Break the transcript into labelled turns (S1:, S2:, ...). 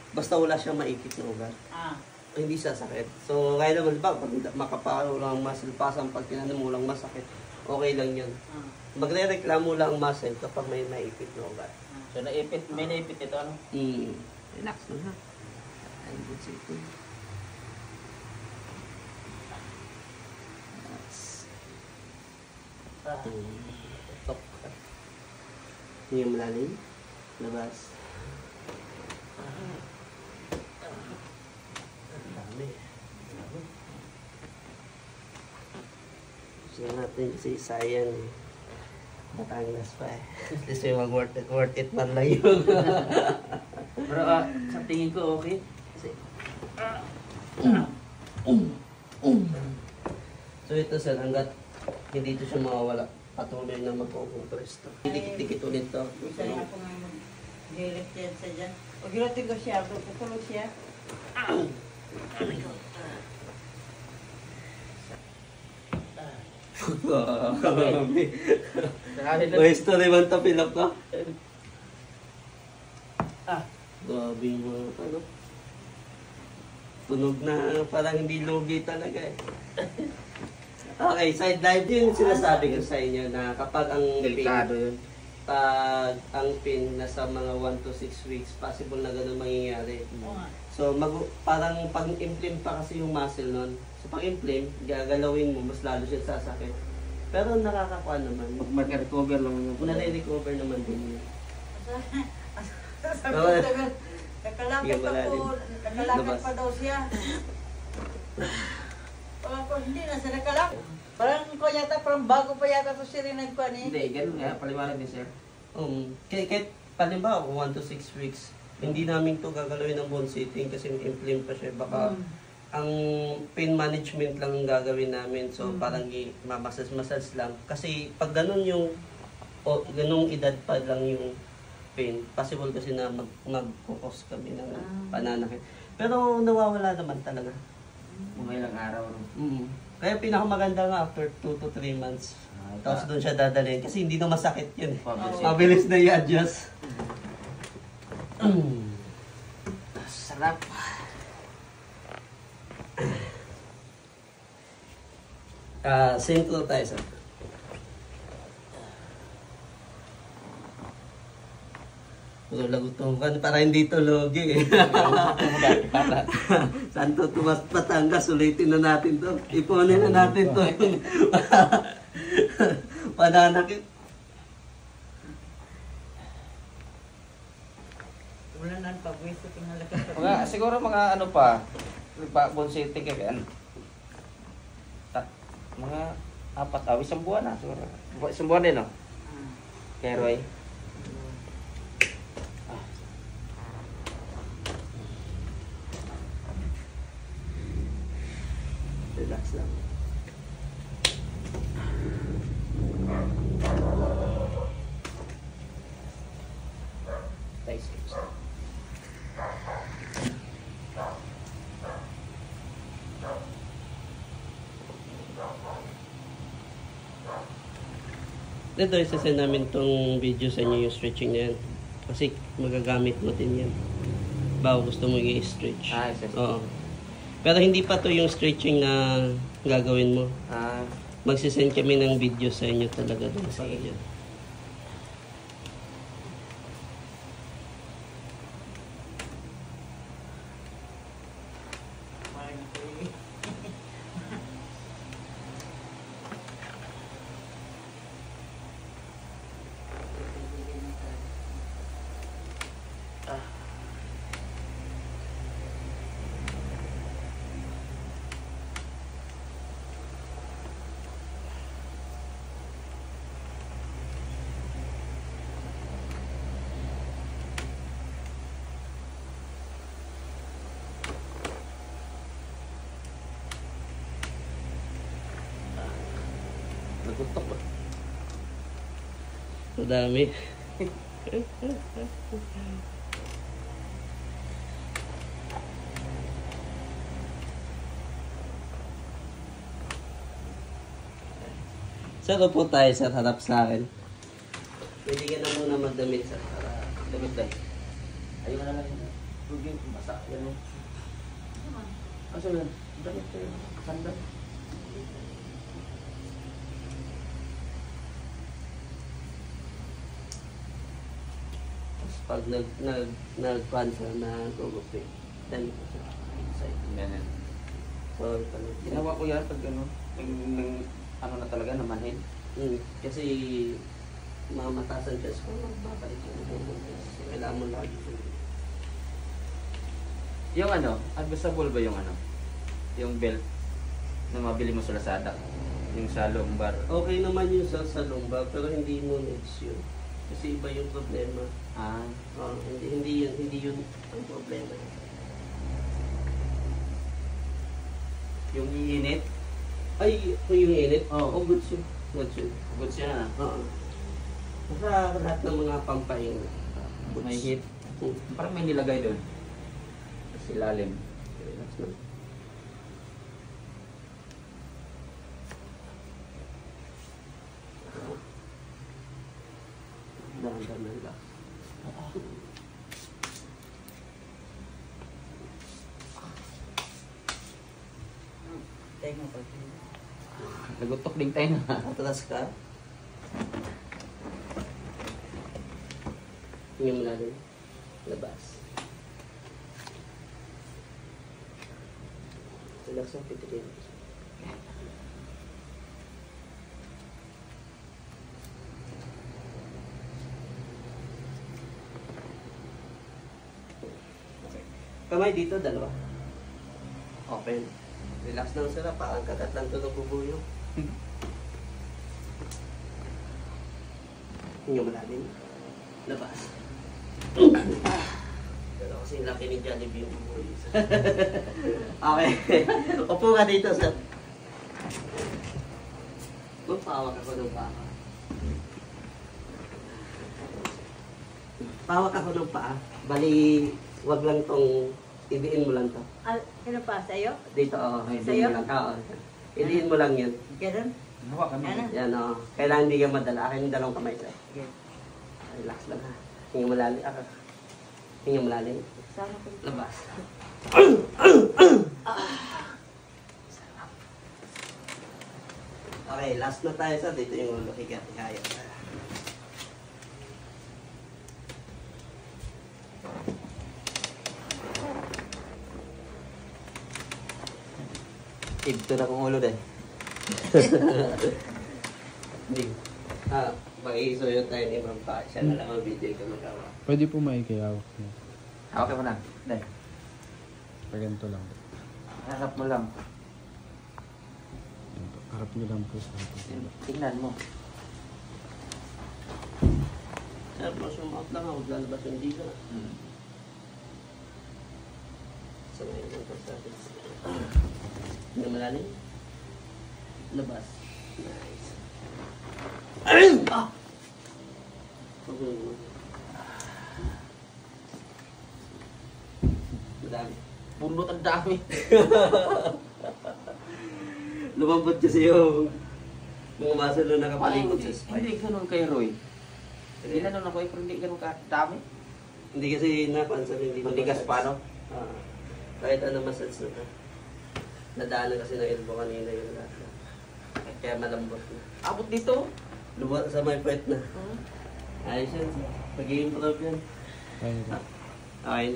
S1: Basta wala siyang maipit na ugat. Hindi sasakit. So, kaya naman, diba, pag makaparo lang muscle pasang pag tinanim mo lang masakit, okay lang yun. Magre-reklamo lang ang muscle kapag may naipit na ugat.
S2: So, may naipit ito, ano?
S1: Relax na ha. I'm good sitting. Top. Hindi yung malalim. Labas. Dami. Gusto natin kasi sayang eh. Batangas pa eh. At least may worth it man lang yun.
S2: Pero sa tingin ko okay. Kasi
S1: so ito sir, hanggat hindi ito siya mawawala, patuloy na magkukompress to. Dikit-dikit ulit to.
S3: Isa nga po nga mag-direct yan sa dyan. Pag hilatin ko siya, tutulog siya.
S1: May story man ito, Pilap ka? Grabe yung mga ano. Tunog na parang hindi lugi talaga eh. Okay, side dive din sinasabi ko sa inyo na kapag ang
S2: delikado
S1: pin,
S2: yun.
S1: pag ang pin nasa mga 1 to 6 weeks, possible na ganun mangyayari. So, parang pag-implant pa kasi yung muscle nun. So, pag-implant, gagalawin mo, mas lalo siya sasakit. Pero nakakakuha naman.
S2: Mag-recover lang yun.
S1: Nare-recover naman din yun.
S3: Kakalapit pa po, kakalapit pa daw siya. Hindi na siya nakalapit. Parang ko yata, parang bago pa yata ito siya rin nagkuhan eh.
S2: Hindi, ganun nga, paliwanag din sir.
S1: Kahit palimbawa, 1 to 6 weeks, hindi namin to gagalawin ng bone setting kasi implant pa siya. Baka ang pain management lang ang gagawin namin. So parang mamasas-masas lang. Kasi pag ganun yung, ganung edad pa lang yung pain, possible kasi na mag-focus kami ng pananakit. Pero nawawala naman talaga.
S2: Mga ilang araw.
S1: Kaya pinakamaganda nga after 2 to 3 months. Tapos doon siya dadalhin kasi hindi na masakit yun eh. Mabilis na i-adjust.
S2: Sarap.
S1: Synchro tayo sir. Puro lagutukan para hindi tulog eh. Santo Tomas, Batangas, ulitin na natin to. Ipunin na natin to. Pananakit.
S3: Wala na ang pag-wiso tinalakas.
S2: Siguro mga ano pa, bone setting kaya ano. Mga 4 isang buwan na siguro. Isang buwan din no? Kaya Roy.
S1: Relax lang.
S2: Nice.
S1: Ito, isasend namin tong video sa inyo yung stretching na yan. Kasi magagamit mo din yan. Bago gusto mo i-stretch. Oo. Pero hindi pa to yung stretching na gagawin mo. Magsisend kami ng video sa inyo talaga doon sa inyo.
S2: Nagutok ba?
S1: Madami. Sir, po tayo sir, harap sa akin. Pwede ka na muna magdamit sir, para
S2: Damit tayo. Ayun na lang yun. Tubig, basa, yan o. Asa yan? Damit ko yun. Sandal.
S1: Tapos pag nag-pan siya, nag-gugupit, dali ko siya inside.
S2: Ganyan.
S1: So, palit.
S2: Ginawa ko yan pag ano, ano na talaga, namanhin.
S1: Kasi mamatasan siya. So, magbabalik yung bubuntis. So, kailangan mo lagi siya.
S2: Yung ano, adjustable ba yung ano? Yung belt na mabili mo sa Lazada? Yung sa lumbar?
S1: Okay naman yung sa lumbar, pero hindi mo needs yun. Kasi iba yung problema.
S2: Ah.
S1: Hindi yun ang problema.
S2: Yung iinit?
S1: Ay, kung yung init?
S2: Oo.
S1: Oh, good yun. Good yun.
S2: Good siya na.
S1: Oo. Sa lahat ng mga pampain.
S2: May heat. Parang may nilagay doon. Sa ilalim.
S1: Relax na. Dahan-dahan na relax.
S3: Tenga pa.
S2: Nagutok din tayo na.
S1: Atras ka. Tingnan mo natin. Labas. Relax na, pitikin. Kamay dito, dalawa. Open. Relax lang sila, parang kagat lang ito ng bubuyo. Hindi malalim. Labas. Pero kasi laki ni Jollibee yung bubuyo. Okay. Upo ka dito, sir. Magpawak ako ng paa. Pawak ako ng paa. Bali, wag lang tong idiin mo lang to.
S3: Ano pa, sa'yo?
S1: Dito, oh.
S3: Sa'yo?
S1: Idiin mo lang. Oo. Idiin mo lang yun.
S3: Ganun?
S2: Hawa kami.
S3: Yan.
S1: Yan, oh. Kailangan hindi ka madala. Akin yung dalawang kamay sa'yo.
S3: Sige.
S1: Relax lang ha. Hinga malalim. Hinga malalim.
S3: Sama ko.
S1: Labas. Okay, last na tayo sa dito yung ulo. Hikaya. Ito na kong ulo din. Hindi. Mag-iisuyo tayo ni Ma'am Pa. Siya na lang ang video ko magawa.
S4: Pwede po maikiyawak niya.
S2: Okay mo na. Dahil.
S4: Paganto lang.
S2: Harap mo lang.
S4: Yan po. Harap niyo lang po sa atin.
S2: Tingnan mo.
S1: Sir, zoom out lang ako. Lalabas yung dito. Sabay lang ito sa atin. Hindi malalim. Labas. Nice. Ah! Madami.
S2: Pundot ang dami.
S1: Lumambot kasi yung mga muscle na nakapalikot sa spine.
S2: Hindi ganun kay Roy. Hindi na ako pero hindi ganun dami.
S1: Hindi kasi napansin, hindi
S2: Matigas pa, no?
S1: Kahit ano massage na to. Nadaanan kasi ng elbow kanina yung lahat. Kaya malambot na.
S2: Abot dito.
S1: Lubat sa may puwet na. Ayos yan. Pag-i-improve yan.
S4: Ayun po.
S1: Okay.